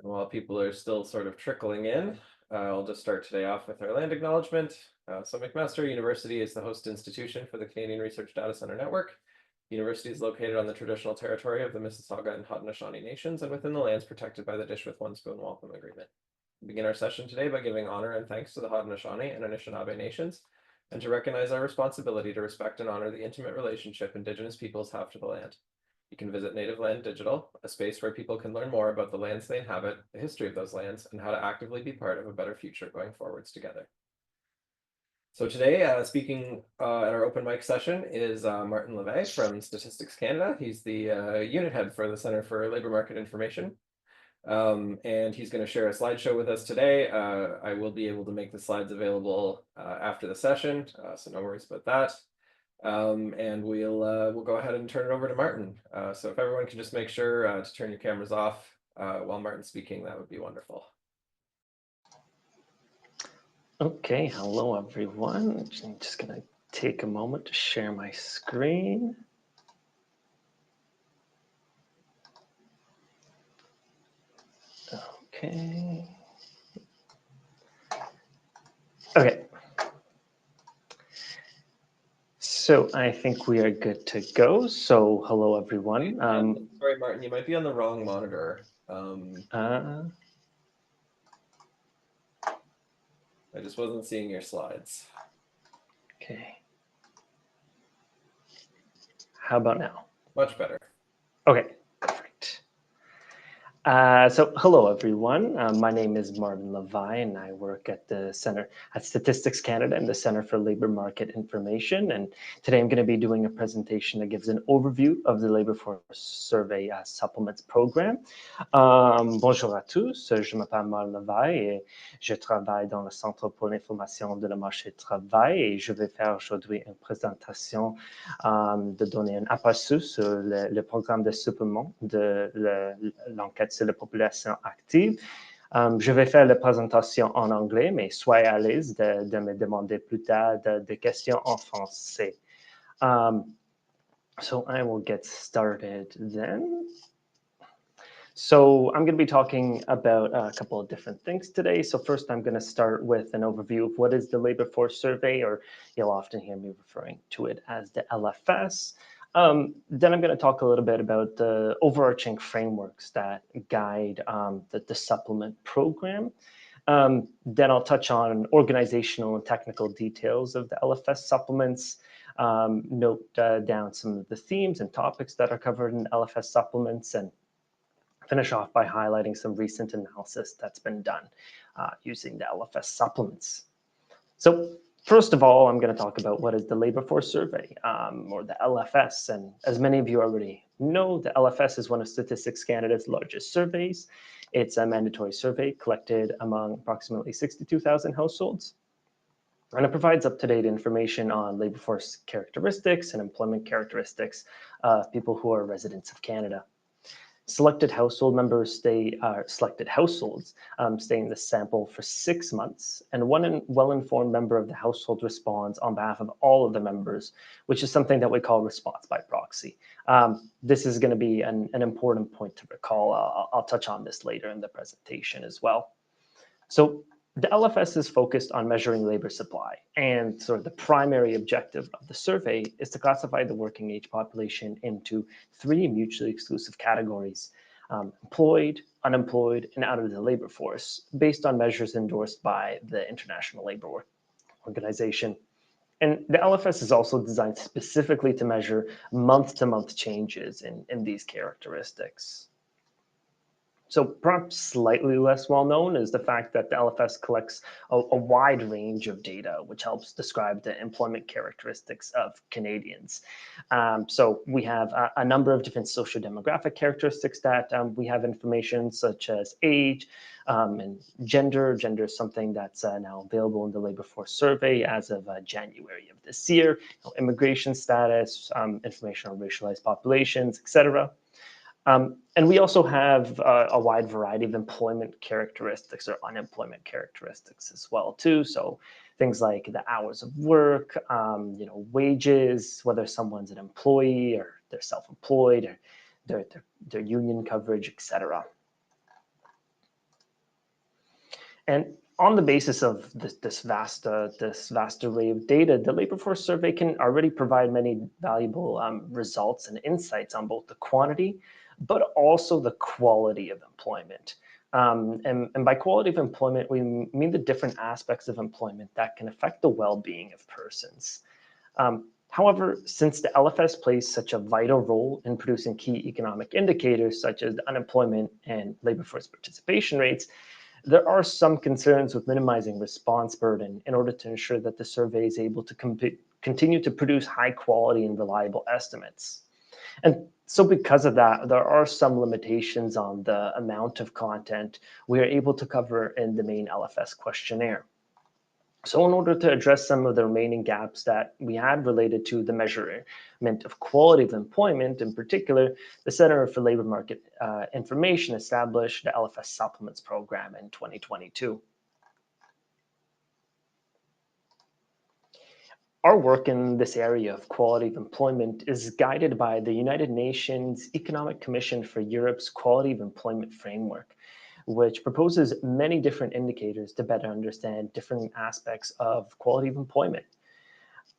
While people are still sort of trickling in, I'll just start today off with our land acknowledgement. So McMaster University is the host institution for the Canadian Research Data Center Network. The university is located on the traditional territory of the Mississauga and Haudenosaunee Nations and within the lands protected by the Dish with One Spoon Wampum Agreement. We begin our session today by giving honor and thanks to the Haudenosaunee and Anishinaabe Nations, and to recognize our responsibility to respect and honor the intimate relationship Indigenous peoples have to the land. You can visit Native Land Digital, a space where people can learn more about the lands they inhabit, the history of those lands, and how to actively be part of a better future going forwards together. So today, speaking at our open mic session is Martin LeVay from Statistics Canada. He's the unit head for the Center for Labour Market Information. And he's going to share a slideshow with us today. I will be able to make the slides available after the session, so no worries about that. And we'll go ahead and turn it over to Martin. So if everyone can just make sure to turn your cameras off while Martin's speaking, that would be wonderful. Okay, hello everyone. I'm just going to take a moment to share my screen. Okay. Okay. So I think we are good to go. So hello everyone. Sorry, Martin, you might be on the wrong monitor. I just wasn't seeing your slides. Okay. How about now? Much better. Okay, perfect. So hello everyone. My name is Martin LeVay and I work at the Center at Statistics Canada and the Center for Labour Market Information. And today I'm going to be doing a presentation that gives an overview of the Labour Force Survey Supplements Program. Bonjour à tous, je m'appelle Martin LeVay et je travaille dans le Centre pour l'information de le marché du travail et je vais faire aujourd'hui une présentation de donner un aperçu sur le programme de supplément de l'enquête sur la population active. Je vais faire la présentation en anglais, mais soyez à l'aise de me demander plus tard des questions en français. So I will get started then. So I'm going to be talking about a couple of different things today. So first, I'm going to start with an overview of what is the Labour Force Survey, or you'll often hear me referring to it as the LFS. Then I'm going to talk a little bit about the overarching frameworks that guide the supplement program. Then I'll touch on organizational and technical details of the LFS supplements, note down some of the themes and topics that are covered in LFS supplements, and finish off by highlighting some recent analysis that's been done using the LFS supplements. So first of all, I'm going to talk about what is the Labour Force Survey, or the LFS. And as many of you already know, the LFS is one of Statistics Canada's largest surveys. It's a mandatory survey collected among approximately 62,000 households. And it provides up-to-date information on labor force characteristics and employment characteristics of people who are residents of Canada. Selected households stay in the sample for 6 months, and one well-informed member of the household responds on behalf of all of the members, which is something that we call response by proxy. This is going to be an important point to recall. I'll touch on this later in the presentation as well. So the LFS is focused on measuring labor supply, and sort of the primary objective of the survey is to classify the working age population into 3 mutually exclusive categories: employed, unemployed, and out of the labor force, based on measures endorsed by the International Labour Organization. And the LFS is also designed specifically to measure month-to-month changes in these characteristics. So perhaps slightly less well known is the fact that the LFS collects a wide range of data, which helps describe the employment characteristics of Canadians. So we have a number of different socio-demographic characteristics that we have information, such as age and gender. Gender is something that's now available in the Labour Force Survey as of January of this year. Immigration status, information on racialized populations, etc. And we also have a wide variety of employment characteristics or unemployment characteristics as well too. So things like the hours of work, wages, whether someone's an employee or they're self-employed, or their union coverage, etc. And on the basis of this vast array of data, the labor force survey can already provide many valuable results and insights on both the quantity, but also the quality of employment. And by quality of employment, we mean the different aspects of employment that can affect the well-being of persons. However, since the LFS plays such a vital role in producing key economic indicators such as unemployment and labor force participation rates, there are some concerns with minimizing response burden in order to ensure that the survey is able to continue to produce high quality and reliable estimates. And so because of that, there are some limitations on the amount of content we are able to cover in the main LFS questionnaire. So in order to address some of the remaining gaps that we had related to the measurement of quality of employment, in particular, the Center for Labor Market Information established the LFS Supplements Program in 2022. Our work in this area of quality of employment is guided by the United Nations Economic Commission for Europe's Quality of Employment Framework, which proposes many different indicators to better understand different aspects of quality of employment.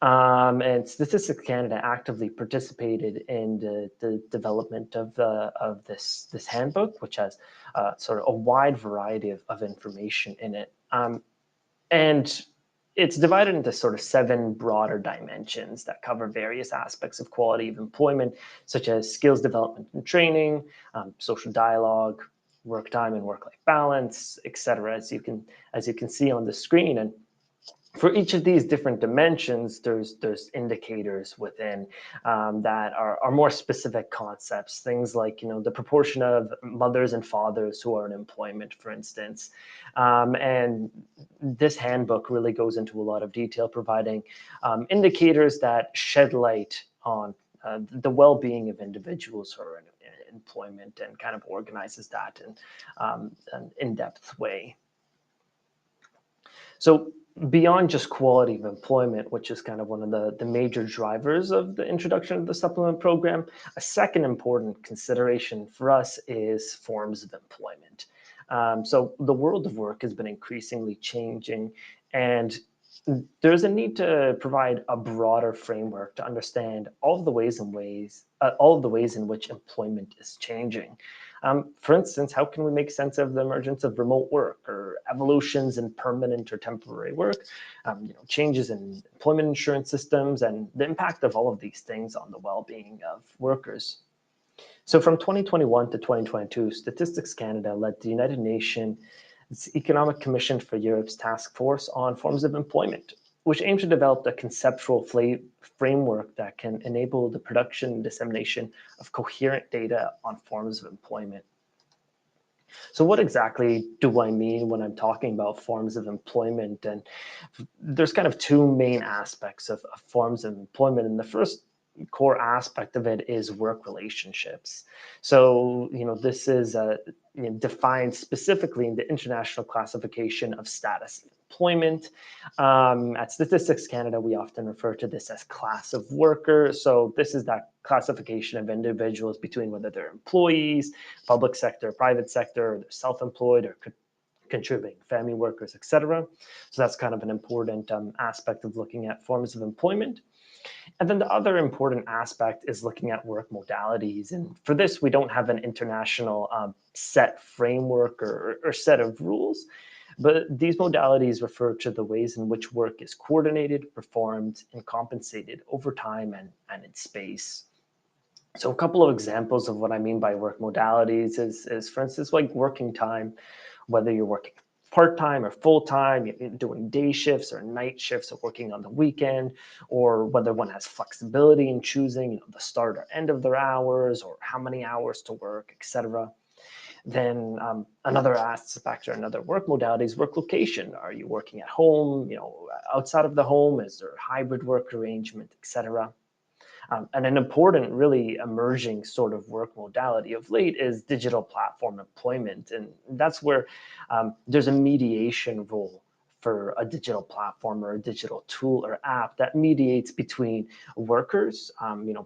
And Statistics Canada actively participated in the development of this handbook, which has sort of a wide variety of information in it. And it's divided into sort of 7 broader dimensions that cover various aspects of quality of employment, such as skills development and training, social dialogue, work time and work-life balance, etc. As you can see on the screen. And for each of these different dimensions, there's indicators within that are more specific concepts. Things like the proportion of mothers and fathers who are in employment, for instance. And this handbook really goes into a lot of detail, providing indicators that shed light on the well-being of individuals who are in employment, and kind of organizes that in an in-depth way. So beyond just quality of employment, which is kind of one of the major drivers of the introduction of the supplement program, a second important consideration for us is forms of employment. So the world of work has been increasingly changing, and there's a need to provide a broader framework to understand all of the ways in which employment is changing. For instance, how can we make sense of the emergence of remote work, or evolutions in permanent or temporary work, changes in employment insurance systems, and the impact of all of these things on the well-being of workers? So from 2021 to 2022, Statistics Canada led the United Nations Economic Commission for Europe's Task Force on Forms of Employment, which aims to develop a conceptual framework that can enable the production and dissemination of coherent data on forms of employment. So what exactly do I mean when I'm talking about forms of employment? And there's kind of 2 main aspects of forms of employment. And the first core aspect of it is work relationships. So, this is defined specifically in the International Classification of Status of Employment. At Statistics Canada, we often refer to this as class of worker. So this is that classification of individuals between whether they're employees, public sector, private sector, or they're self-employed or contributing family workers, etc. So that's kind of an important aspect of looking at forms of employment. And then the other important aspect is looking at work modalities. And for this, we don't have an international set framework or set of rules, but these modalities refer to the ways in which work is coordinated, performed, and compensated over time and in space. So a couple of examples of what I mean by work modalities is for instance, like working time, whether you're working part-time or full-time, you're doing day shifts or night shifts, or working on the weekend, or whether one has flexibility in choosing the start or end of their hours, or how many hours to work, etc. Then another aspect or another work modality is work location. Are you working at home, outside of the home? Is there a hybrid work arrangement, etc.? And an important, really emerging sort of work modality of late is digital platform employment. And that's where there's a mediation role for a digital platform or a digital tool or app that mediates between workers,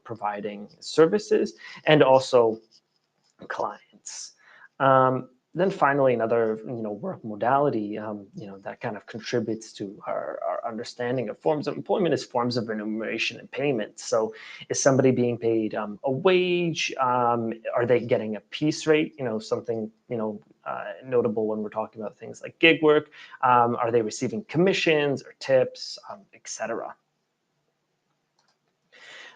providing services, and also clients. Then finally, another work modality that kind of contributes to our understanding of forms of employment is forms of remuneration and payment. So, is somebody being paid a wage? Are they getting a piece rate? Something notable when we're talking about things like gig work. Are they receiving commissions or tips, etc.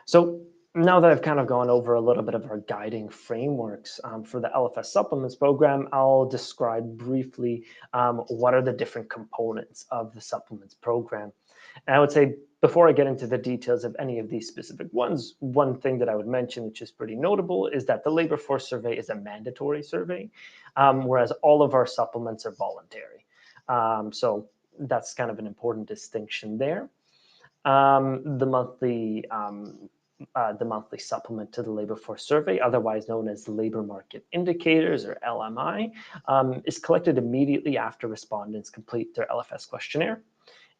So now that I've kind of gone over a little bit of our guiding frameworks for the LFS supplements program, I'll describe briefly what are the different components of the supplements program. And I would say before I get into the details of any of these specific ones, one thing that I would mention, which is pretty notable, is that the labor force survey is a mandatory survey, whereas all of our supplements are voluntary. So that's kind of an important distinction there. The monthly supplement to the labor force survey, otherwise known as labor market indicators or LMI, is collected immediately after respondents complete their LFS questionnaire.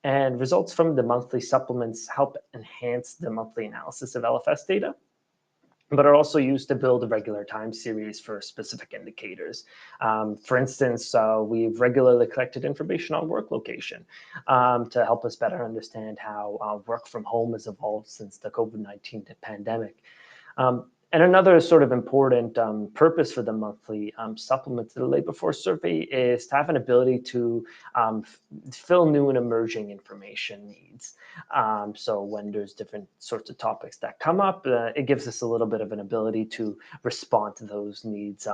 And results from the monthly supplements help enhance the monthly analysis of LFS data, but are also used to build a regular time series for specific indicators. For instance, we've regularly collected information on work location to help us better understand how work from home has evolved since the COVID-19 pandemic. And another sort of important purpose for the monthly supplement to the labor force survey is to have an ability to fill new and emerging information needs. So when there's different sorts of topics that come up, it gives us a little bit of an ability to respond to those needs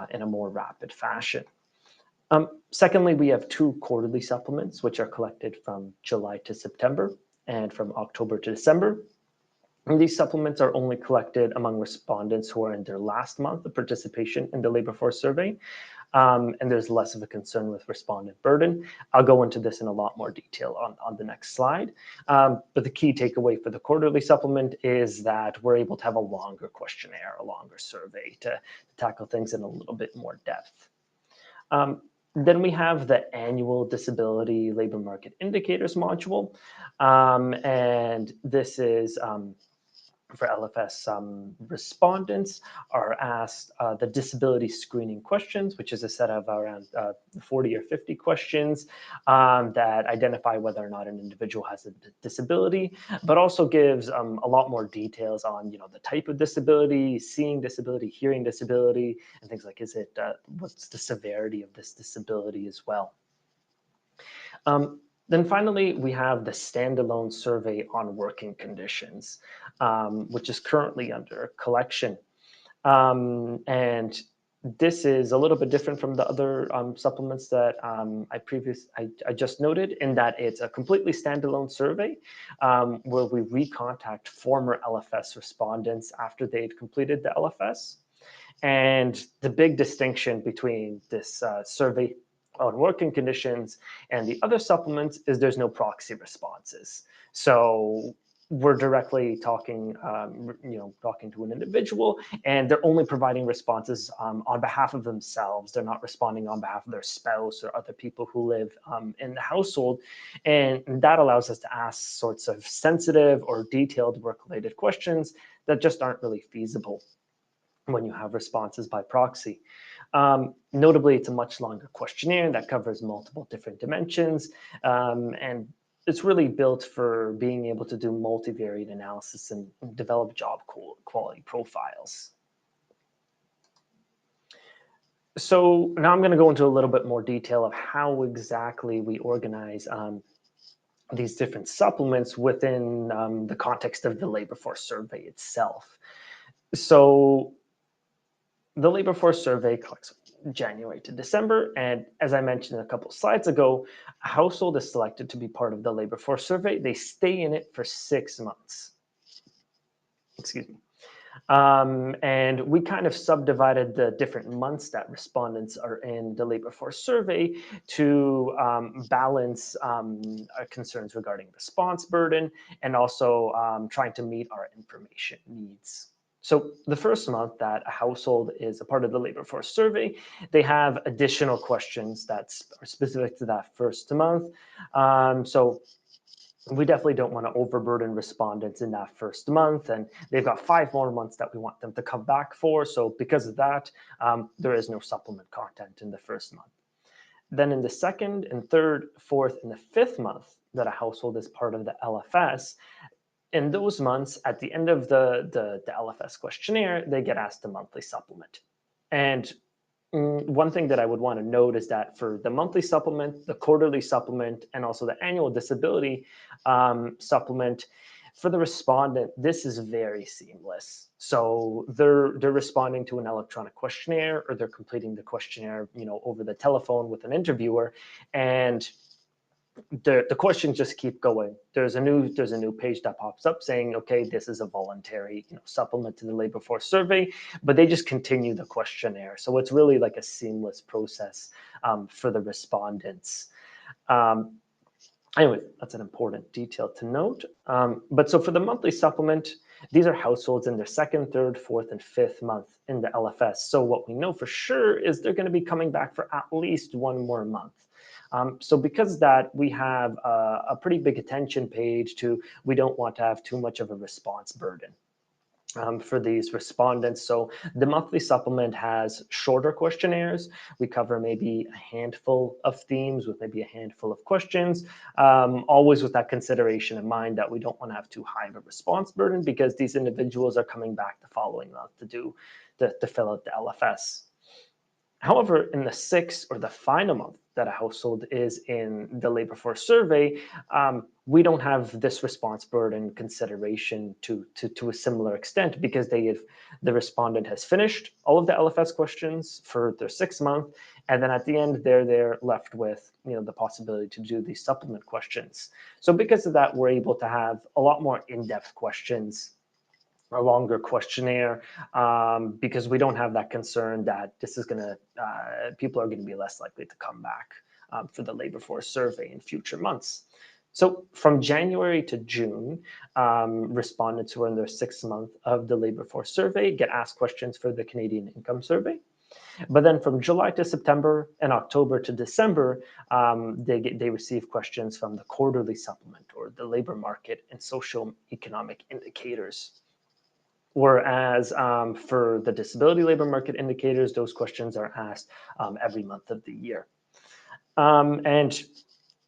in a more rapid fashion. Secondly, we have 2 quarterly supplements, which are collected from July to September and from October to December. And these supplements are only collected among respondents who are in their last month of participation in the labor force survey, and there's less of a concern with respondent burden. I'll go into this in a lot more detail on the next slide. But the key takeaway for the quarterly supplement is that we're able to have a longer questionnaire, a longer survey to tackle things in a little bit more depth. Then we have the annual disability labor market indicators module, and this is for LFS respondents are asked the disability screening questions, which is a set of around 40 or 50 questions that identify whether or not an individual has a disability, but also gives a lot more details on the type of disability, seeing disability, hearing disability, and things like what's the severity of this disability as well. Then finally, we have the standalone survey on working conditions, which is currently under collection. And this is a little bit different from the other supplements that I just noted, in that it's a completely standalone survey where we recontact former LFS respondents after they'd completed the LFS. And the big distinction between this survey on working conditions and the other supplements is there's no proxy responses. So we're directly talking to an individual, and they're only providing responses on behalf of themselves. They're not responding on behalf of their spouse or other people who live in the household. And that allows us to ask sorts of sensitive or detailed work-related questions that just aren't really feasible when you have responses by proxy. Notably, it's a much longer questionnaire that covers multiple different dimensions, and it's really built for being able to do multivariate analysis and develop job quality profiles. So now I'm going to go into a little bit more detail of how exactly we organize these different supplements within the context of the labor force survey itself. So the labor force survey collects January to December, and as I mentioned a couple of slides ago, a household is selected to be part of the labor force survey. They stay in it for 6 months. Excuse me. And we kind of subdivided the different months that respondents are in the labor force survey to balance our concerns regarding response burden and also trying to meet our information needs. So the first month that a household is a part of the labor force survey, they have additional questions that are specific to that first month. So we definitely don't want to overburden respondents in that first month, and they've got 5 more months that we want them to come back for. So because of that, there is no supplement content in the first month. Then in the second and third, fourth, and the fifth month that a household is part of the LFS, in those months, at the end of the LFS questionnaire, they get asked a monthly supplement. And one thing that I would want to note is that for the monthly supplement, the quarterly supplement, and also the annual disability supplement, for the respondent, this is very seamless. So they're responding to an electronic questionnaire, or they're completing the questionnaire, over the telephone with an interviewer, and the questions just keep going. There's a new page that pops up saying, okay, this is a voluntary supplement to the labor force survey, but they just continue the questionnaire. So it's really like a seamless process for the respondents. Anyway, that's an important detail to note. But so for the monthly supplement, these are households in their second, third, fourth, and fifth month in the LFS. So what we know for sure is they're going to be coming back for at least one more month. So because of that, we have a pretty big attention page to, we don't want to have too much of a response burden for these respondents. So the monthly supplement has shorter questionnaires. We cover maybe a handful of themes with maybe a handful of questions, always with that consideration in mind that we don't want to have too high of a response burden, because these individuals are coming back the following month to fill out the LFS. However, in the sixth or the final month that a household is in the labor force survey, we don't have this response burden consideration to a similar extent, because the respondent has finished all of the LFS questions for their 6th month, and then at the end they're left with the possibility to do these supplement questions. So because of that, we're able to have a lot more in-depth questions, a longer questionnaire, because we don't have that concern that this is going to, people are going to be less likely to come back for the labor force survey in future months. So from January to June, respondents who are in their 6th month of the labor force survey get asked questions for the Canadian Income Survey. But then from July to September and October to December, they receive questions from the quarterly supplement, or the labor market and social economic indicators. Whereas for the disability labor market indicators, those questions are asked every month of the year. And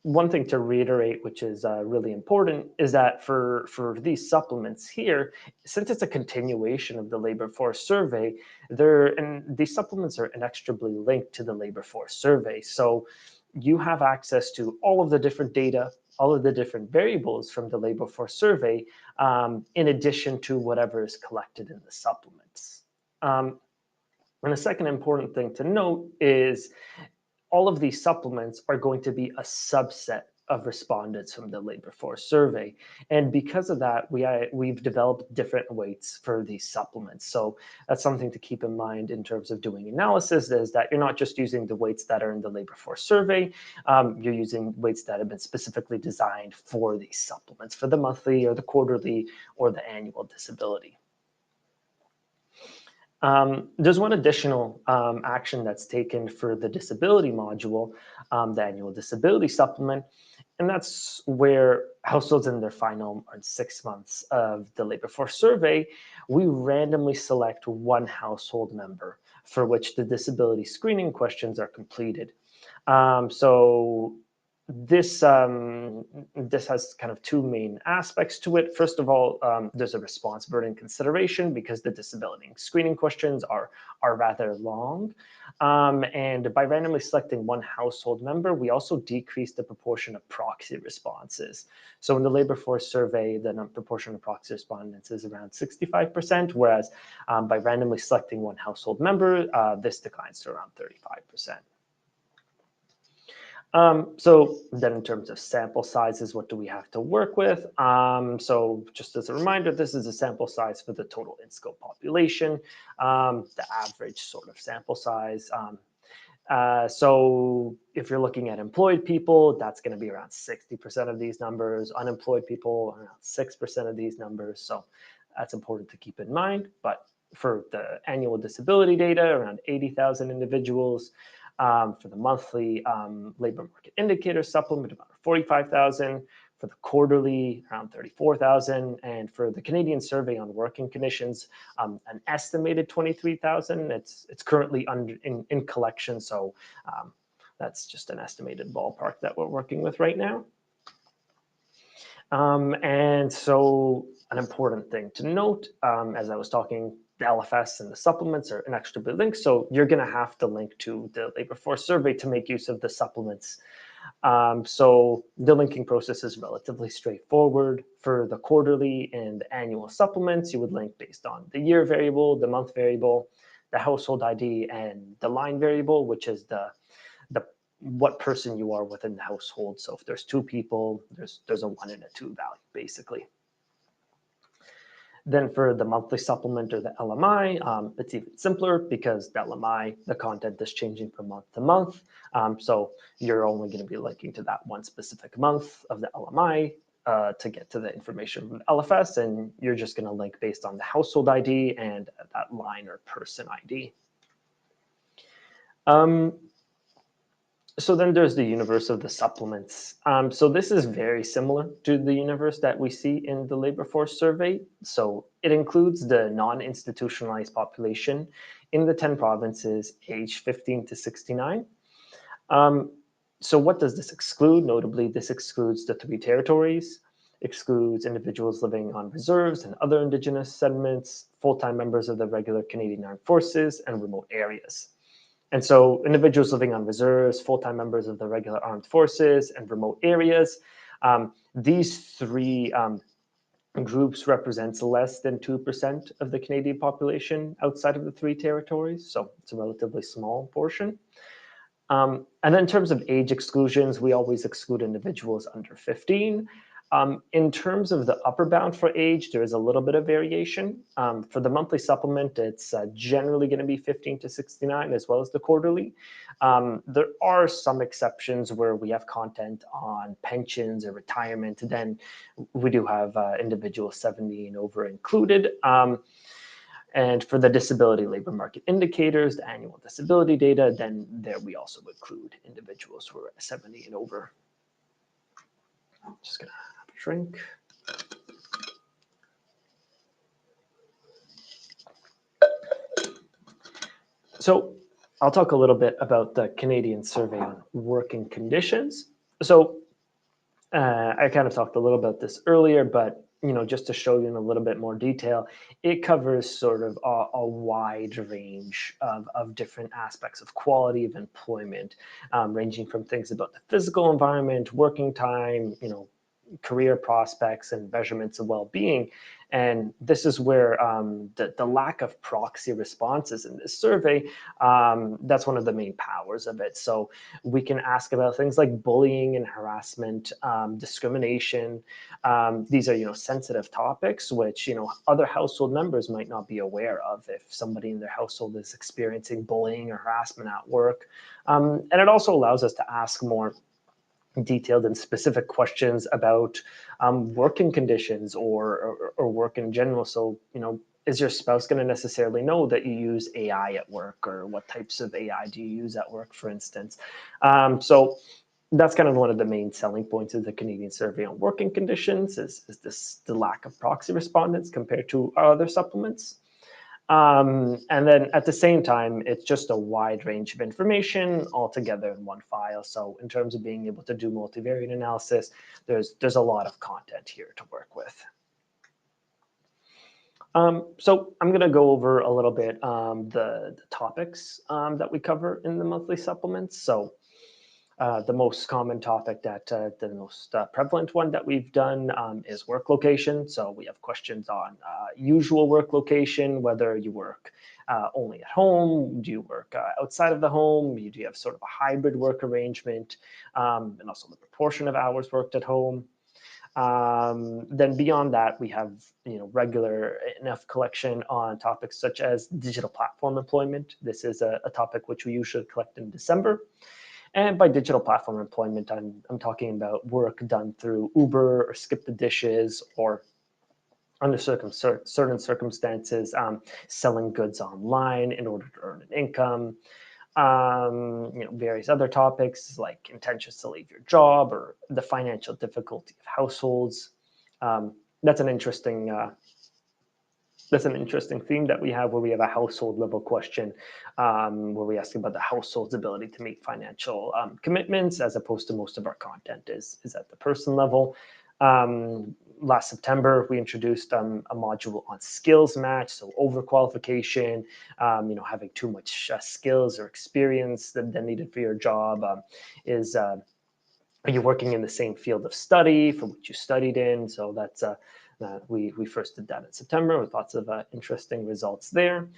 one thing to reiterate, which is really important, is that for these supplements here, since it's a continuation of the labor force survey, these supplements are inextricably linked to the labor force survey. So you have access to all of the different data, all of the different variables from the labor force survey, in addition to whatever is collected in the supplements. And the second important thing to note is all of these supplements are going to be a subset of respondents from the labor force survey. And because of that, we've developed different weights for these supplements. So that's something to keep in mind in terms of doing analysis, is that you're not just using the weights that are in the labor force survey, you're using weights that have been specifically designed for these supplements, for the monthly or the quarterly or the annual disability. There's one additional action that's taken for the disability module, the annual disability supplement, and that's where households in their final or 6 months of the labor force survey, we randomly select one household member for which the disability screening questions are completed. So this has kind of 2 main aspects to it. First of all, there's a response burden consideration, because the disability screening questions are rather long. And by randomly selecting one household member, we also decrease the proportion of proxy responses. So in the labor force survey, the proportion of proxy respondents is around 65%, whereas by randomly selecting one household member, this declines to around 35%. So then in terms of sample sizes, what do we have to work with? So just as a reminder, this is a sample size for the total in-scope population, the average sort of sample size. So if you're looking at employed people, that's going to be around 60% of these numbers. Unemployed people, around 6% of these numbers. So that's important to keep in mind. But for the annual disability data, around 80,000 individuals. For the monthly labor market indicator supplement, about 45,000. For the quarterly, around 34,000. And for the Canadian Survey on Working Conditions, an estimated 23,000. It's currently in collection, so that's just an estimated ballpark that we're working with right now. And so an important thing to note, as I was talking, the LFS and the supplements are inextricably linked. So you're going to have to link to the labor force survey to make use of the supplements. So the linking process is relatively straightforward. For the quarterly and annual supplements, you would link based on the year variable, the month variable, the household ID, and the line variable, which is the what person you are within the household. So if there's two people, there's a 1 and a 2 value, basically. Then for the monthly supplement or the LMI, it's even simpler because the LMI, the content is changing from month to month. So you're only going to be linking to that one specific month of the LMI to get to the information from the LFS, and you're just going to link based on the household ID and that line or person ID. So then there's the universe of the supplements. So this is very similar to the universe that we see in the labor force survey. So it includes the non-institutionalized population in the 10 provinces aged 15 to 69. So what does this exclude? Notably, this excludes the 3 territories, excludes individuals living on reserves and other Indigenous settlements, full-time members of the regular Canadian Armed Forces, and remote areas. And so individuals living on reserves, full-time members of the regular armed forces, and remote areas, these 3 groups represents less than 2% of the Canadian population outside of the 3 territories. So it's a relatively small portion. And then in terms of age exclusions, we always exclude individuals under 15. In terms of the upper bound for age, there is a little bit of variation. For the monthly supplement, it's generally going to be 15 to 69, as well as the quarterly. There are some exceptions where we have content on pensions or retirement. Then we do have individuals 70 and over included. And for the disability labor market indicators, the annual disability data, then there we also include individuals who are 70 and over. I'm just going to have a drink. So I'll talk a little bit about the Canadian Survey on Working Conditions. So I kind of talked a little about this earlier, but just to show you in a little bit more detail, it covers sort of a wide range of different aspects of quality of employment, ranging from things about the physical environment, working time, career prospects, and measurements of well-being. And this is where the lack of proxy responses in this survey, that's one of the main powers of it. So we can ask about things like bullying and harassment, discrimination. These are, sensitive topics, which, other household members might not be aware of if somebody in their household is experiencing bullying or harassment at work. And it also allows us to ask more detailed and specific questions about working conditions or work in general. So, is your spouse going to necessarily know that you use AI at work, or what types of AI do you use at work, for instance? So that's kind of one of the main selling points of the Canadian Survey on Working Conditions is the lack of proxy respondents compared to our other supplements. And then at the same time, it's just a wide range of information all together in one file. So in terms of being able to do multivariate analysis, there's a lot of content here to work with. So I'm going to go over a little bit the topics that we cover in the monthly supplements. So the most common topic the most prevalent one that we've done is work location. So we have questions on usual work location, whether you work only at home, do you work outside of the home, do you have sort of a hybrid work arrangement, and also the proportion of hours worked at home. Then beyond that, we have regular enough collection on topics such as digital platform employment. This is a topic which we usually collect in December. And by digital platform employment, I'm talking about work done through Uber or Skip the Dishes, or under certain circumstances, selling goods online in order to earn an income. various other topics like intentions to leave your job or the financial difficulty of households. That's an interesting theme that we have, where we have a household level question, where we ask about the household's ability to meet financial commitments, as opposed to most of our content is at the person level. Last September, we introduced a module on skills match, so overqualification, having too much skills or experience that needed for your job. Are you working in the same field of study for which you studied in? So that's we first did that in September with lots of interesting results there.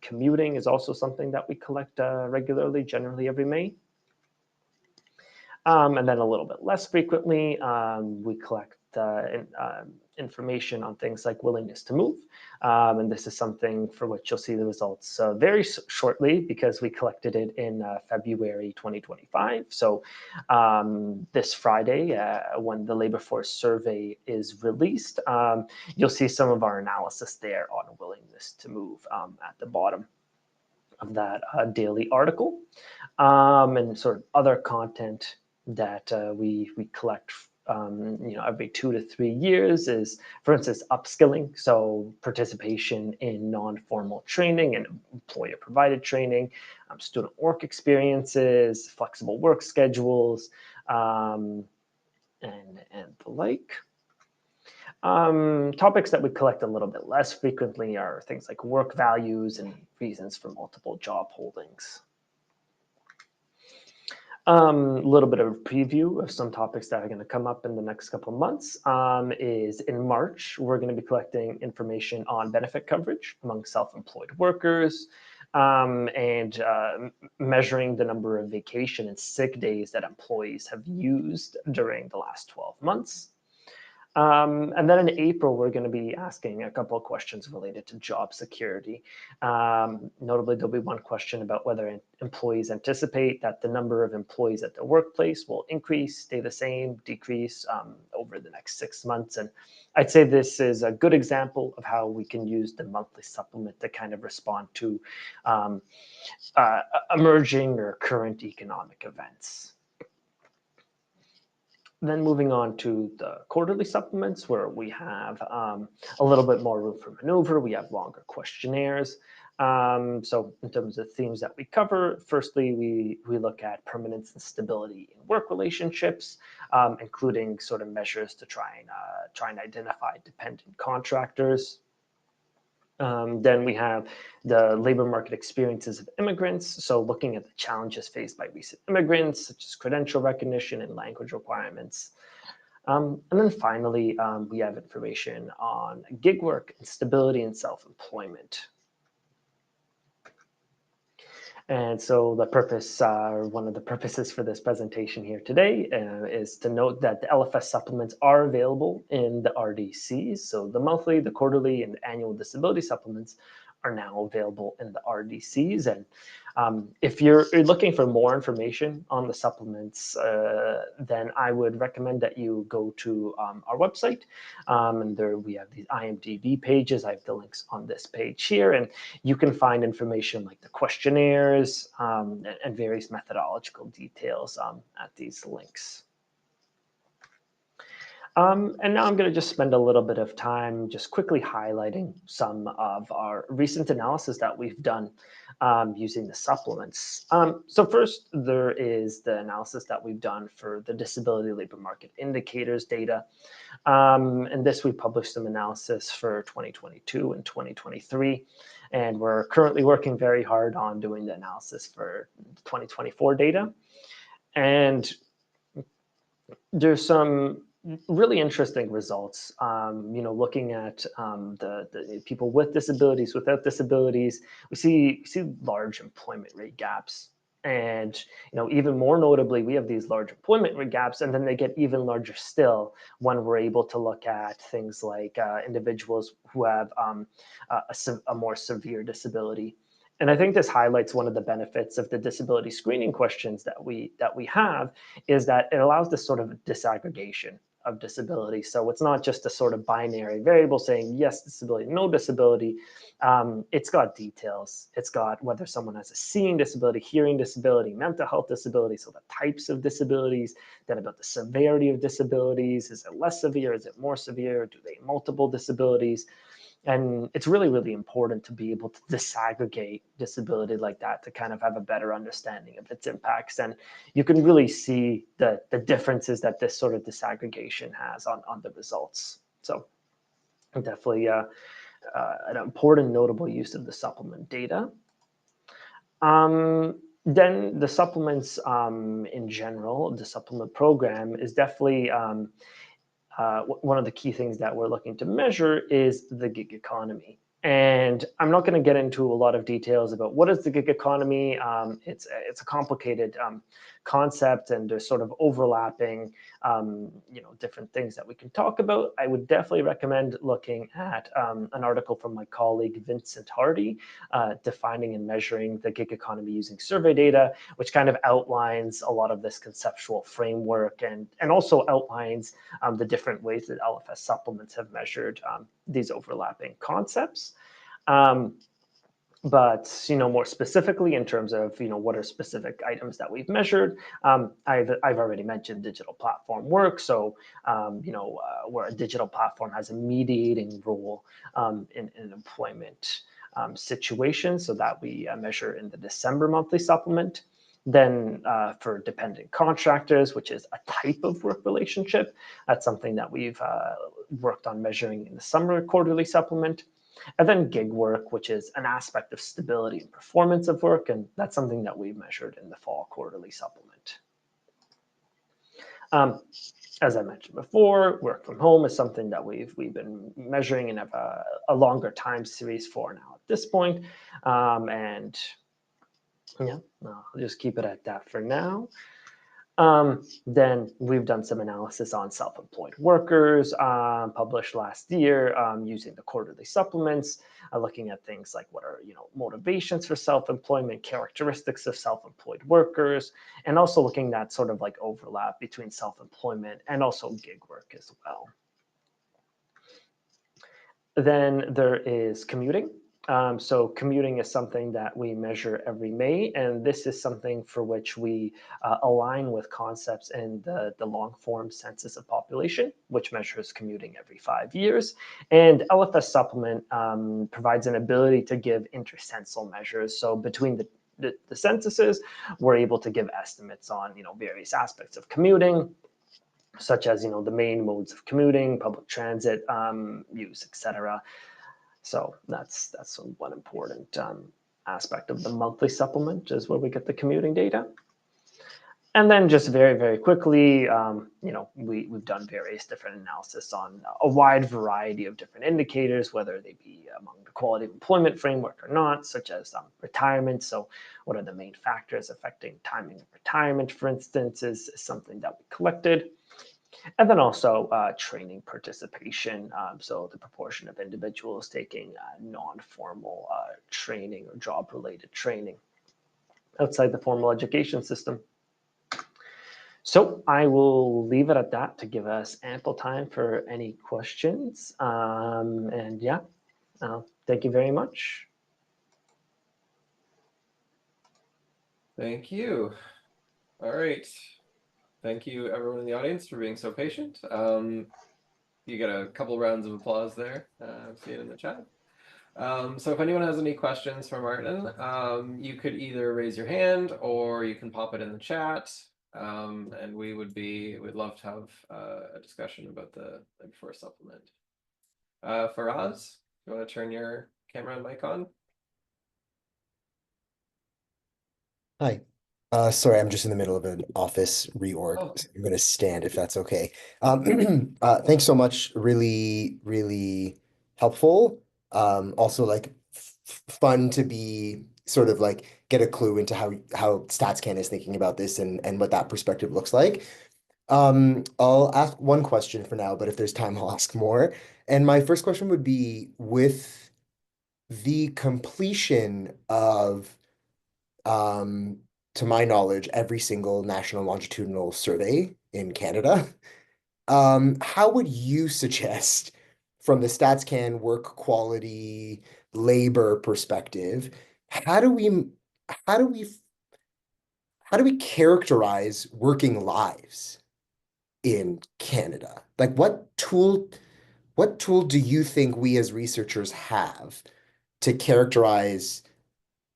Commuting is also something that we collect regularly, generally every May. And then a little bit less frequently, we collect information on things like willingness to move. And this is something for which you'll see the results very shortly, because we collected it in February 2025. So this Friday, when the labor force survey is released, you'll see some of our analysis there on willingness to move at the bottom of that daily article. And sort of other content that we collect every 2 to 3 years is, for instance, upskilling. So participation in non-formal training and employer provided training, student work experiences, flexible work schedules, and the like. Topics that we collect a little bit less frequently are things like work values and reasons for multiple job holdings. A little bit of a preview of some topics that are going to come up in the next couple of months is in March, we're going to be collecting information on benefit coverage among self-employed workers, and measuring the number of vacation and sick days that employees have used during the last 12 months. And then in April, we're going to be asking a couple of questions related to job security. Notably, there'll be one question about whether employees anticipate that the number of employees at their workplace will increase, stay the same, decrease over the next 6 months. And I'd say this is a good example of how we can use the monthly supplement to kind of respond to emerging or current economic events. Then moving on to the quarterly supplements, where we have a little bit more room for maneuver. We have longer questionnaires. So in terms of themes that we cover, firstly, we look at permanence and stability in work relationships, including sort of measures to try and identify dependent contractors. Then we have the labor market experiences of immigrants. So looking at the challenges faced by recent immigrants, such as credential recognition and language requirements. And then finally, we have information on gig work and stability and self-employment. And so the purpose, one of the purposes for this presentation here today is to note that the LFS supplements are available in the RDCs. So the monthly, the quarterly, and annual disability supplements are now available in the RDCs. And if you're looking for more information on the supplements, then I would recommend that you go to our website. And there we have these IMDb pages. I have the links on this page here, and you can find information like the questionnaires and various methodological details at these links. And now I'm going to just spend a little bit of time just quickly highlighting some of our recent analysis that we've done using the supplements. So first, there is the analysis that we've done for the disability labor market indicators data. And this, we published some analysis for 2022 and 2023. And we're currently working very hard on doing the analysis for 2024 data. And there's some really interesting results, looking at the people with disabilities, without disabilities. We see large employment rate gaps. And even more notably, we have these large employment rate gaps, and then they get even larger still when we're able to look at things like individuals who have a more severe disability. And I think this highlights one of the benefits of the disability screening questions that we have, is that it allows this sort of disaggregation of disability. So it's not just a sort of binary variable saying yes disability, no disability. It's got details. It's got whether someone has a seeing disability, hearing disability, mental health disability, so the types of disabilities, then about the severity of disabilities. Is it less severe? Is it more severe? Do they have multiple disabilities? And it's really, really important to be able to disaggregate disability like that to kind of have a better understanding of its impacts. And you can really see the differences that this sort of disaggregation has on the results. So definitely an important notable use of the supplement data. Then the supplements in general, the supplement program is definitely one of the key things that we're looking to measure is the gig economy. And I'm not going to get into a lot of details about what is the gig economy. It's a complicated concept, and there's sort of overlapping, different things that we can talk about. I would definitely recommend looking at an article from my colleague Vincent Hardy, defining and measuring the gig economy using survey data, which kind of outlines a lot of this conceptual framework and also outlines the different ways that LFS supplements have measured these overlapping concepts. But more specifically in terms of what are specific items that we've measured, I've already mentioned digital platform work. So where a digital platform has a mediating role in an employment situation, so that we measure in the December monthly supplement. Then for dependent contractors, which is a type of work relationship, that's something that we've worked on measuring in the summer quarterly supplement. And then gig work, which is an aspect of stability and performance of work, and that's something that we've measured in the fall quarterly supplement. As I mentioned before, work from home is something that we've been measuring and have a longer time series for now at this point. And yeah, I'll just keep it at that for now. Then we've done some analysis on self-employed workers published last year using the quarterly supplements, looking at things like what are motivations for self-employment, characteristics of self-employed workers, and also looking at sort of like overlap between self-employment and also gig work as well. Then there is commuting. So commuting is something that we measure every May, and this is something for which we align with concepts in the long-form census of population, which measures commuting every 5 years. And LFS supplement provides an ability to give intercensal measures. So between the censuses, we're able to give estimates on various aspects of commuting, such as the main modes of commuting, public transit use, etc. So that's one important aspect of the monthly supplement, is where we get the commuting data. And then just very, very quickly, we've done various different analysis on a wide variety of different indicators, whether they be among the quality of employment framework or not, such as retirement. So what are the main factors affecting timing of retirement, for instance, is something that we collected. And then also training participation, so the proportion of individuals taking non-formal training or job-related training outside the formal education system. So I will leave it at that to give us ample time for any questions. And yeah, thank you very much. Thank you. All right. Thank you, everyone in the audience, for being so patient. You get a couple rounds of applause there. See it in the chat. So if anyone has any questions for Martin, you could either raise your hand or you can pop it in the chat. And we'd love to have a discussion about the Lib4 supplement. Faraz, you want to turn your camera and mic on? Hi. Sorry, I'm just in the middle of an office reorg. Oh. So I'm going to stand if that's okay. Thanks so much. Really, really helpful. Also, like fun to be sort of like get a clue into how StatsCan is thinking about this and what that perspective looks like. I'll ask one question for now, but if there's time, I'll ask more. And my first question would be, with the completion of to my knowledge, every single national longitudinal survey in Canada. how would you suggest, from the StatsCan work quality labor perspective, how do we how do we how do we characterize working lives in Canada? Like what tool do you think we as researchers have to characterize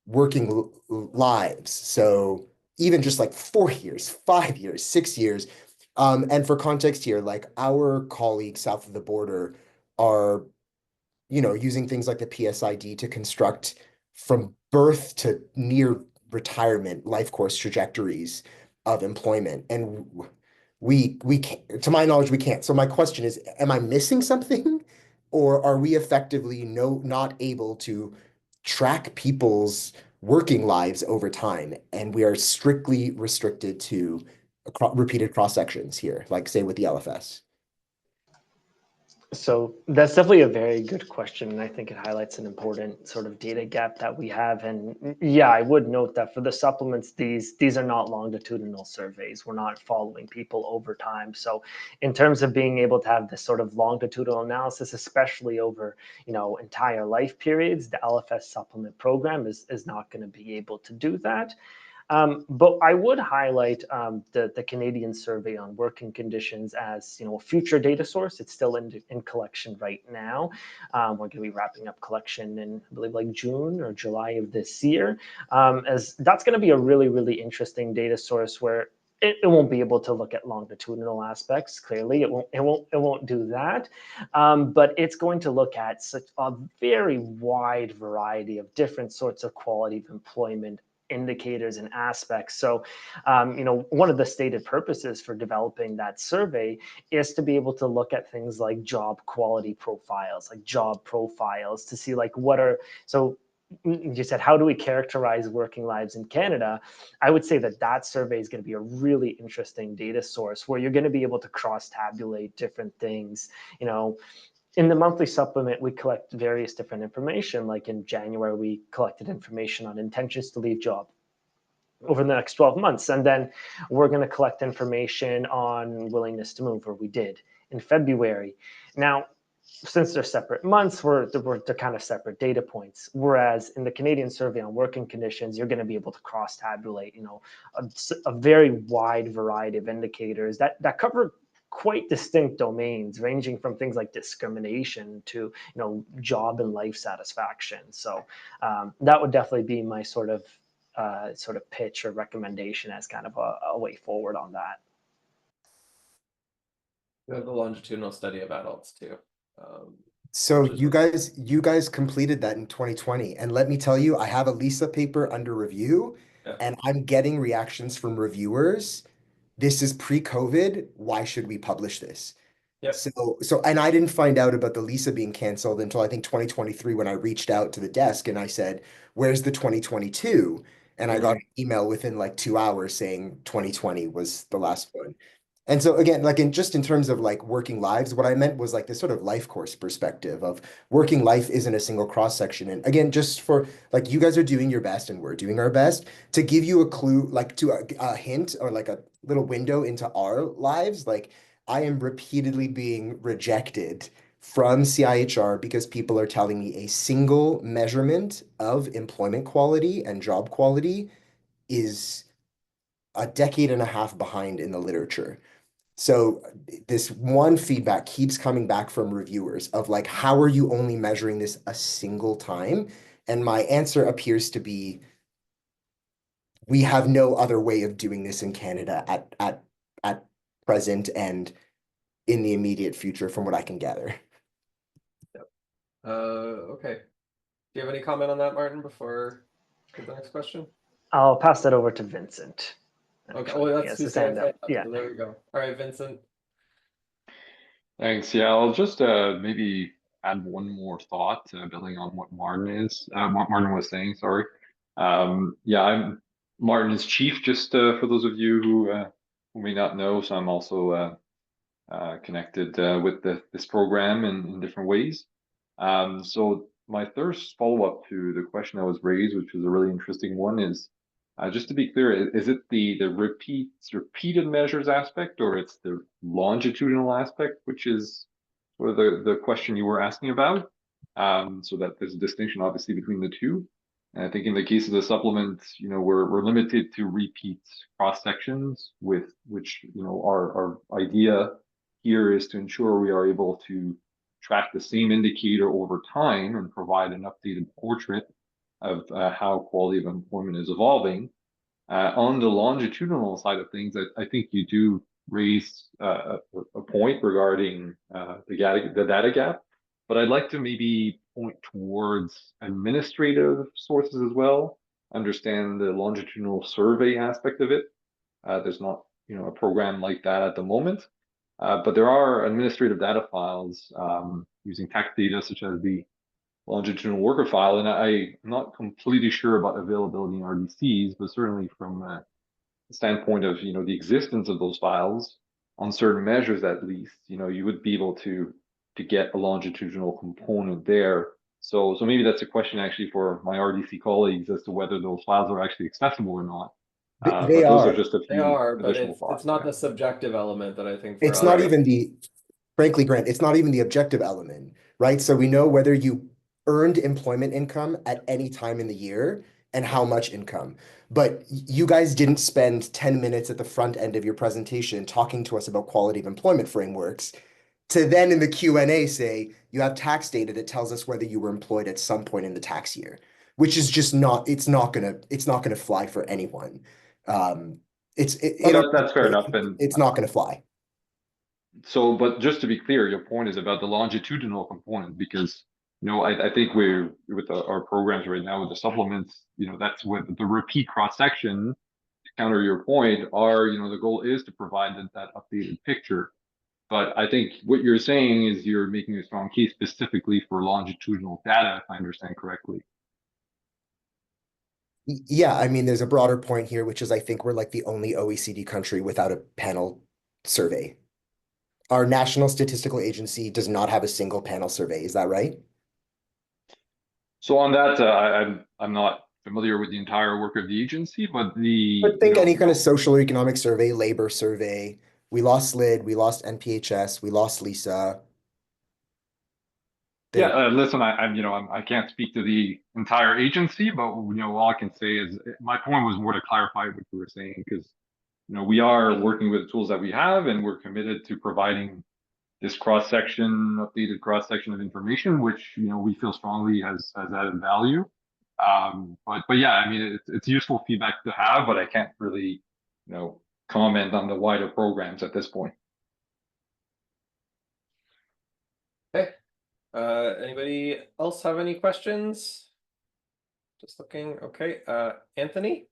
working lives? So even just like 4 years, 5 years, 6 years. And for context here, like our colleagues south of the border are using things like the PSID to construct from birth to near retirement life course trajectories of employment. And we can't, to my knowledge, we can't. So my question is, am I missing something? Or are we effectively not able to track people's working lives over time? And we are strictly restricted to repeated cross sections here, like say with the LFS. So that's definitely a very good question, and I think it highlights an important sort of data gap that we have. And yeah, I would note that for the supplements, these are not longitudinal surveys. We're not following people over time. So in terms of being able to have this sort of longitudinal analysis, especially over entire life periods, the LFS supplement program is not going to be able to do that. But I would highlight the Canadian survey on working conditions as a future data source. It's still in collection right now. We're going to be wrapping up collection in, I believe, like June or July of this year. As that's going to be a really, really interesting data source where it won't be able to look at longitudinal aspects. Clearly, it won't do that. But it's going to look at such a very wide variety of different sorts of quality of employment indicators and aspects. So, one of the stated purposes for developing that survey is to be able to look at things like job quality profiles, like job profiles, to see like so you said, how do we characterize working lives in Canada? I would say that survey is going to be a really interesting data source where you're going to be able to cross tabulate different things. In the monthly supplement, we collect various different information. Like in January, we collected information on intentions to leave job over the next 12 months. And then we're going to collect information on willingness to move, or we did in February. Now, since they're separate months, they're kind of separate data points. Whereas in the Canadian survey on working conditions, you're going to be able to cross tabulate, a very wide variety of indicators that cover quite distinct domains, ranging from things like discrimination to job and life satisfaction. So that would definitely be my sort of pitch or recommendation as kind of a way forward on that. We have the longitudinal study of adults too. So Which is you guys completed that in 2020. And let me tell you, I have a Lisa paper under review Yeah. and I'm getting reactions from reviewers. This is pre-COVID. Why should we publish this? Yep. And I didn't find out about the Lisa being canceled until I think 2023 when I reached out to the desk and I said, "Where's the 2022?" And I got an email within like 2 hours saying 2020 was the last one. And so again, like in terms of like working lives, what I meant was like this sort of life course perspective of working life isn't a single cross section. And again, just for like you guys are doing your best and we're doing our best to give you a clue, like to a hint or like a little window into our lives. Like I am repeatedly being rejected from CIHR because people are telling me a single measurement of employment quality and job quality is a decade and a half behind in the literature. So this one feedback keeps coming back from reviewers of like, how are you only measuring this a single time? And my answer appears to be, we have no other way of doing this in Canada at present and in the immediate future, from what I can gather. Yep. Okay. Do you have any comment on that, Martin, before the next question? I'll pass that over to Vincent. Okay, well, that's his hand up. Yeah. So there we go. All right, Vincent. Thanks. Yeah, I'll just maybe add one more thought, building on what Martin was saying. Sorry. Yeah, I'm Martin is chief. Just for those of you who may not know, so I'm also connected with this program in different ways. So my first follow-up to the question that was raised, which was a really interesting one, is Just to be clear, is it the repeated measures aspect, or it's the longitudinal aspect, which is sort of the question you were asking about? So that there's a distinction obviously between the two. And I think in the case of the supplement, we're limited to repeat cross sections with which, our idea here is to ensure we are able to track the same indicator over time and provide an updated portrait of how quality of employment is evolving. On the longitudinal side of things, I think you do raise a point regarding the data gap, but I'd like to maybe point towards administrative sources as well. Understand the longitudinal survey aspect of it. There's not, a program like that at the moment, but there are administrative data files using tax data such as the longitudinal worker file, and I'm not completely sure about availability in RDCs, but certainly from the standpoint of the existence of those files on certain measures, at least you would be able to get a longitudinal component there. So maybe that's a question actually for my RDC colleagues as to whether those files are actually accessible or not. They But those are are. just a They few are, but additional thoughts. it's not Yeah. the subjective element that I think for It's not others. even frankly, Grant, it's not even the objective element, right? So we know whether you earned employment income at any time in the year and how much income. But you guys didn't spend 10 minutes at the front end of your presentation talking to us about quality of employment frameworks to then in the Q&A say you have tax data that tells us whether you were employed at some point in the tax year, which is just not, it's not gonna fly for anyone. That's fair enough. And It's not gonna fly. so, but just to be clear, your point is about the longitudinal component, because I think we're with our programs right now with the supplements, that's what the repeat cross section, to counter your point, are the goal is to provide that updated picture. But I think what you're saying is you're making a strong case specifically for longitudinal data, if I understand correctly. Yeah, I mean, there's a broader point here, which is I think we're like the only OECD country without a panel survey. Our National Statistical Agency does not have a single panel survey. Is that right? So on that, I'm not familiar with the entire work of the agency, but But think any kind of social or economic survey, labor survey. We lost SLID, we lost NPHS, we lost LISA. Yeah, listen, I can't speak to the entire agency, but all I can say is my point was more to clarify what you were saying, because we are working with the tools that we have, and we're committed to providing this updated cross section of information, which we feel strongly has added value. But yeah, I mean it's useful feedback to have, but I can't really comment on the wider programs at this point. Okay. Anybody else have any questions? Just looking. Okay. Anthony?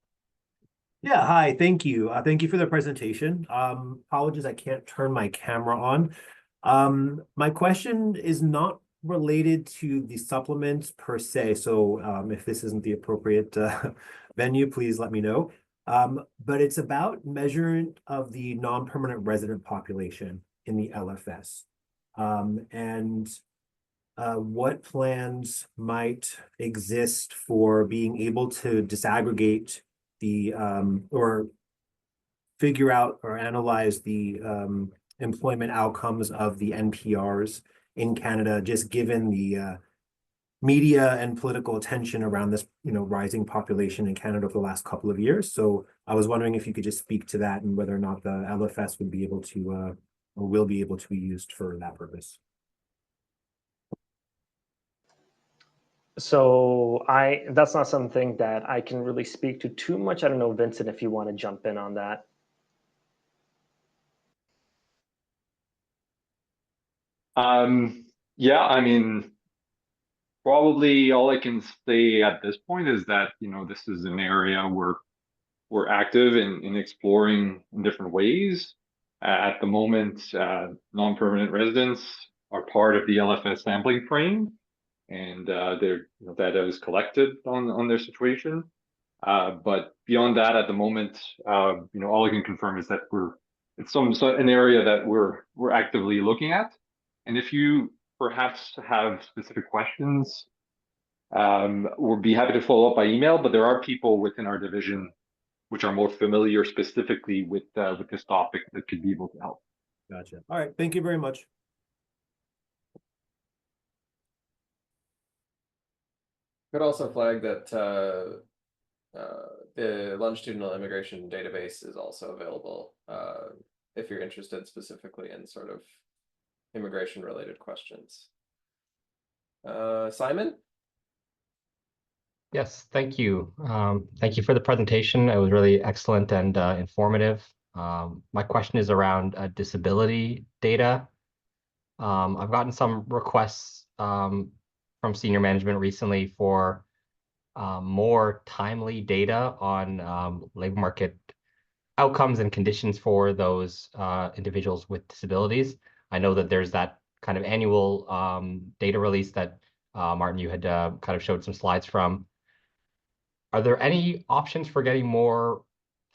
Yeah, hi, thank you. Thank you for the presentation. Apologies, I can't turn my camera on. My question is not related to the supplements per se, so if this isn't the appropriate venue, please let me know. But it's about measurement of the non-permanent resident population in the LFS. And what plans might exist for being able to disaggregate the or figure out or analyze the employment outcomes of the NPRs in Canada, just given the media and political attention around this, rising population in Canada over the last couple of years. So I was wondering if you could just speak to that and whether or not the LFS would be able to or will be able to be used for that purpose. So that's not something that I can really speak to too much. I don't know, Vincent, if you want to jump in on that. Yeah, I mean, probably all I can say at this point is that this is an area where we're active in exploring in different ways. At the moment, non-permanent residents are part of the LFS sampling frame, and their data is collected on their situation. But beyond that, at the moment, all I can confirm is that it's an area that we're actively looking at. And if you perhaps have specific questions, we'll be happy to follow up by email. But there are people within our division which are more familiar specifically with this topic that could be able to help. Gotcha. All right. Thank you very much. Could also flag that the longitudinal immigration database is also available if you're interested specifically in sort of immigration related questions. Simon? Yes, thank you. Thank you for the presentation. It was really excellent and informative. My question is around disability data. I've gotten some requests from senior management recently for more timely data on labor market outcomes and conditions for those individuals with disabilities. I know that there's that kind of annual data release that Martin, you had kind of showed some slides from. Are there any options for getting more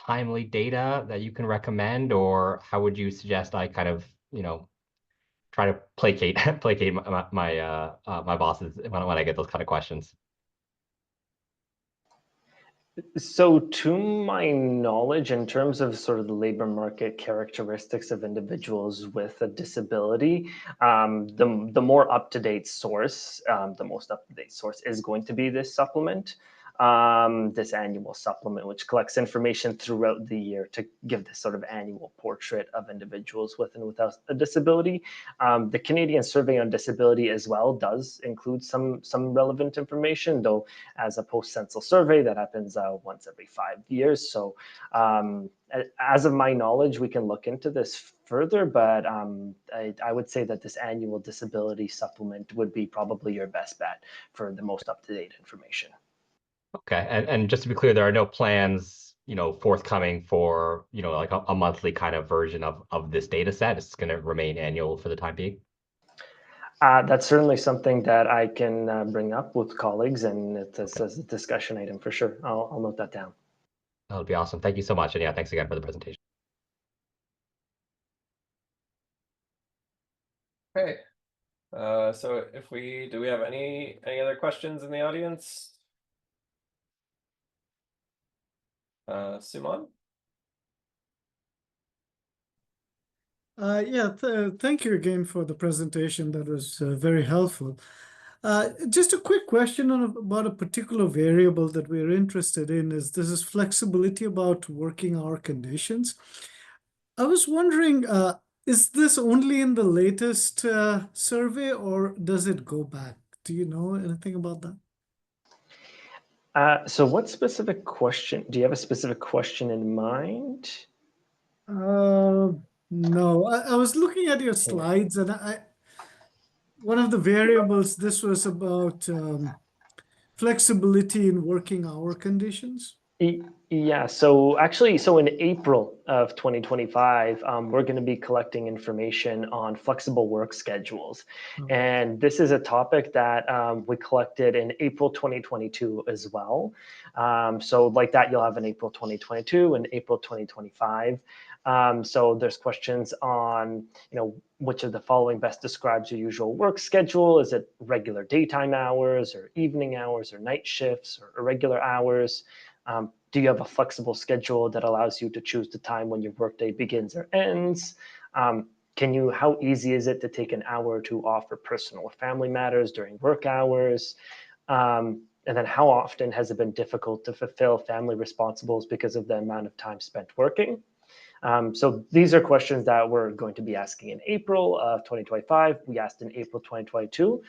timely data that you can recommend, or how would you suggest I kind of, try to placate my bosses when I get those kind of questions? So to my knowledge, in terms of sort of the labor market characteristics of individuals with a disability, the more up-to-date source, the most up-to-date source is going to be this supplement, this annual supplement, which collects information throughout the year to give this sort of annual portrait of individuals with and without a disability. The Canadian Survey on Disability as well does include some relevant information, though as a post-census survey that happens once every 5 years. So as of my knowledge, we can look into this further, but I would say that this annual disability supplement would be probably your best bet for the most up-to-date information. Okay, and just to be clear, there are no plans, forthcoming for, like a monthly kind of version of this data set. It's going to remain annual for the time being. That's certainly something that I can bring up with colleagues, and it's as a discussion item for sure. I'll note that down. That would be awesome. Thank you so much. And yeah, thanks again for the presentation. Okay. So do we have any other questions in the audience? Simon? Thank you again for the presentation. That was very helpful. Just a quick question about a particular variable that we're interested in is this is flexibility about working hour conditions. I was wondering, is this only in the latest survey or does it go back? Do you know anything about that? So what specific question? Do you have a specific question in mind? No, I was looking at your slides and one of the variables, this was about flexibility in working hour conditions. Yeah, so actually, in April of 2025, we're going to be collecting information on flexible work schedules. And this is a topic that we collected in April 2022 as well. So like that, you'll have in April 2022 and April 2025. So there's questions on, which of the following best describes your usual work schedule? Is it regular daytime hours or evening hours or night shifts or irregular hours? Do you have a flexible schedule that allows you to choose the time when your workday begins or ends? How easy is it to take an hour or two off for personal or family matters during work hours? And then how often has it been difficult to fulfill family responsibilities because of the amount of time spent working? So these are questions that we're going to be asking in April of 2025. We asked in April 2022.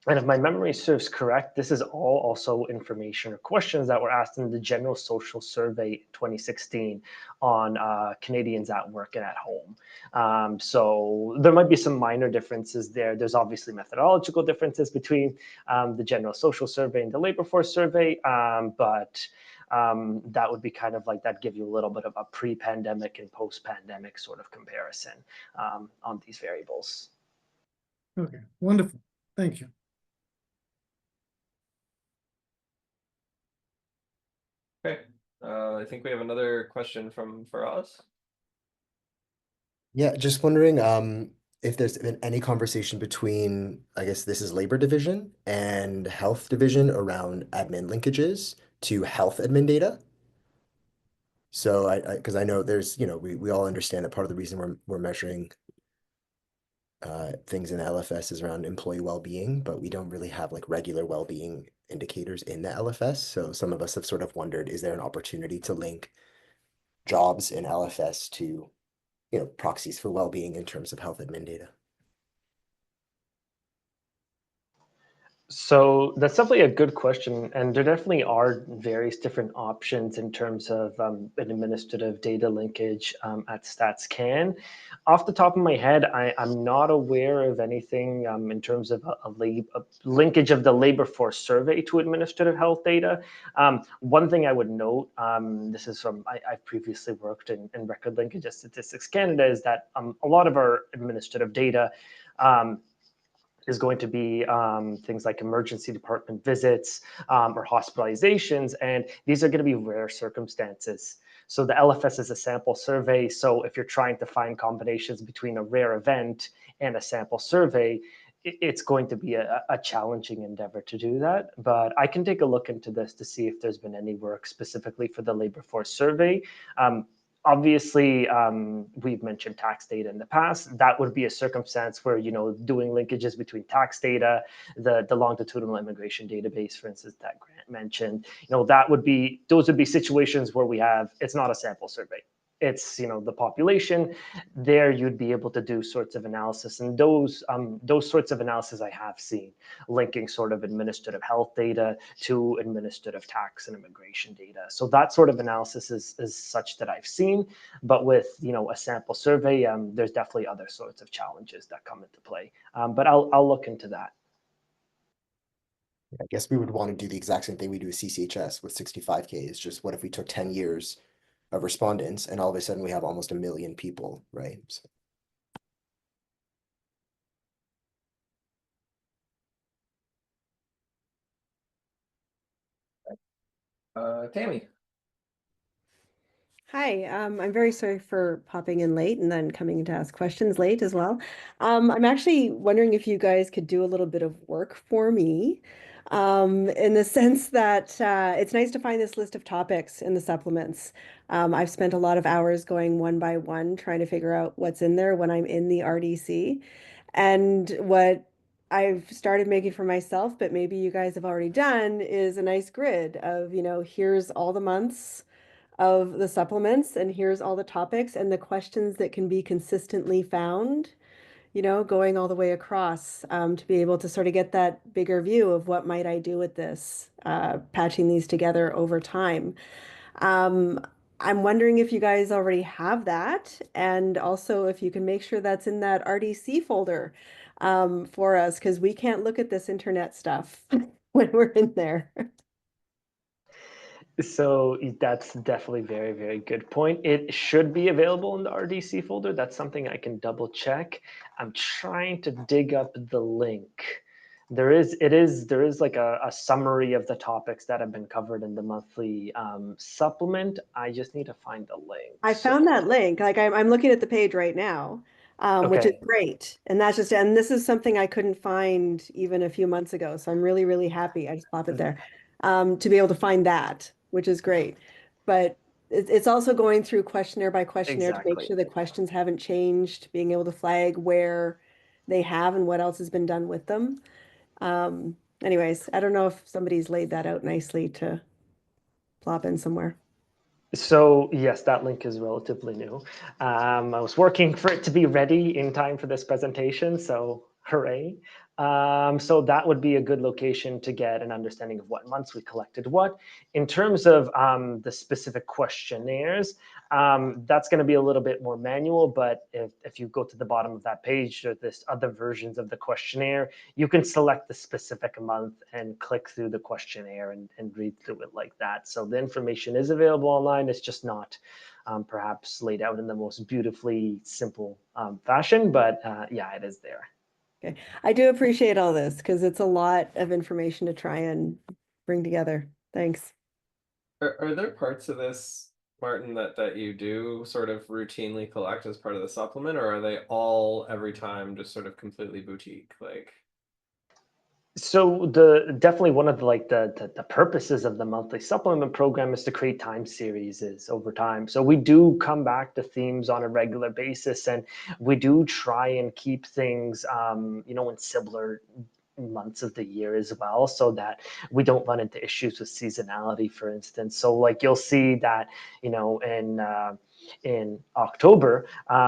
And if my memory serves correct, this is all also information or questions that were asked in the General Social Survey 2016 on Canadians at work and at home. So there might be some minor differences there. There's obviously methodological differences between the General Social Survey and the Labor Force Survey, but that would be kind of like that give you a little bit of a pre-pandemic and post-pandemic sort of comparison on these variables. Okay, wonderful. Thank you. Okay, I think we have another question from Faraz. Yeah, just wondering if there's been any conversation between, I guess this is Labor Division and Health Division around admin linkages to health admin data. So because I know there's, we all understand that part of the reason we're measuring things in the LFS is around employee well-being, but we don't really have like regular well-being indicators in the LFS. So some of us have sort of wondered, is there an opportunity to link jobs in LFS to, proxies for well-being in terms of health admin data? So that's definitely a good question, and there definitely are various different options in terms of an administrative data linkage at StatsCan. Off the top of my head, I'm not aware of anything in terms of a linkage of the labor force survey to administrative health data. One thing I would note, this is from, I've previously worked in record linkage at Statistics Canada, is that a lot of our administrative data is going to be things like emergency department visits or hospitalizations, and these are going to be rare circumstances. So the LFS is a sample survey, so if you're trying to find combinations between a rare event and a sample survey, it's going to be a challenging endeavor to do that. But I can take a look into this to see if there's been any work specifically for the labor force survey. Obviously, we've mentioned tax data in the past. That would be a circumstance where, doing linkages between tax data, the longitudinal immigration database, for instance, that Grant mentioned, those would be situations where it's not a sample survey. It's, the population. There you'd be able to do sorts of analysis, and those sorts of analysis I have seen, linking sort of administrative health data to administrative tax and immigration data. So that sort of analysis is such that I've seen, but with, a sample survey, there's definitely other sorts of challenges that come into play. But I'll look into that. I guess we would want to do the exact same thing we do with CCHS with 65K. Is just, what if we took 10 years of respondents and all of a sudden we have almost 1 million people, right? Tammy. Hi, I'm very sorry for popping in late and then coming in to ask questions late as well. I'm actually wondering if you guys could do a little bit of work for me, in the sense that it's nice to find this list of topics in the supplements. I've spent a lot of hours going one by one trying to figure out what's in there when I'm in the RDC. And what I've started making for myself, but maybe you guys have already done, is a nice grid of, here's all the months of the supplements, and here's all the topics and the questions that can be consistently found, going all the way across, to be able to sort of get that bigger view of what might I do with this, patching these together over time. I'm wondering if you guys already have that, and also if you can make sure that's in that RDC folder for us, because we can't look at this internet stuff when we're in there. So that's definitely very, very good point. It should be available in the RDC folder. That's something I can double check. I'm trying to dig up the link. There is like a summary of the topics that have been covered in the monthly supplement. I just need to find the link. I found that link. Like I'm looking at the page right now, which is Okay. great. And this is something I couldn't find even a few months ago. So I'm really, really happy. I just pop it there, to be able to find that, which is great. But it's also going through questionnaire by questionnaire to make Exactly. sure the questions haven't changed, being able to flag where they have and what else has been done with them. Anyways, I don't know if somebody's laid that out nicely to plop in somewhere. So yes, that link is relatively new. I was working for it to be ready in time for this presentation, so hooray. So that would be a good location to get an understanding of what months we collected what. In terms of the specific questionnaires, that's going to be a little bit more manual, but if you go to the bottom of that page, there's other versions of the questionnaire. You can select the specific month and click through the questionnaire and read through it like that. So the information is available online. It's just not perhaps laid out in the most beautifully simple fashion, but yeah, it is there. Okay, I do appreciate all this because it's a lot of information to try and bring together. Thanks. Are there parts of this, Martin, that you do sort of routinely collect as part of the supplement, or are they all every time just sort of completely boutique? Like, So definitely one of the purposes of the monthly supplement program is to create time series over time. So we do come back to themes on a regular basis, and we do try and keep things in similar months of the year as well, so that we don't run into issues with seasonality, for instance. So like you'll see that in October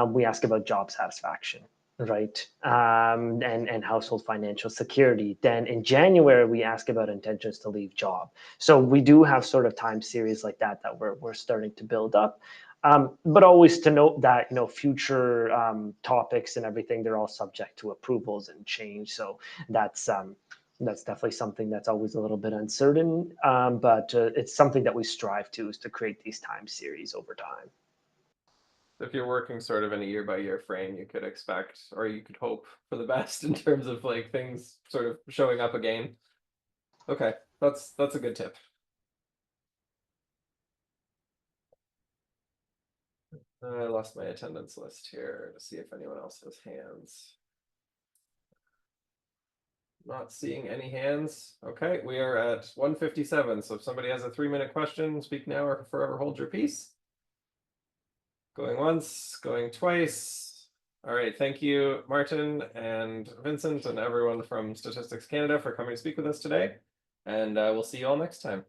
we ask about job satisfaction, right? And household financial security. Then in January, we ask about intentions to leave job. So we do have sort of time series like that we're starting to build up. But always to note that future topics and everything, they're all subject to approvals and change. So that's definitely something that's always a little bit uncertain. But it's something that we strive to, is to create these time series over time. If you're working sort of in a year by year frame, you could expect, or you could hope for the best in terms of like things sort of showing up again. Okay, that's a good tip. I lost my attendance list here to see if anyone else has hands. Not seeing any hands. Okay, we are at 1:57. So if somebody has a 3-minute question, speak now or forever hold your peace. Going once, going twice. All right, thank you, Martin and Vincent and everyone from Statistics Canada for coming to speak with us today. And we'll see you all next time.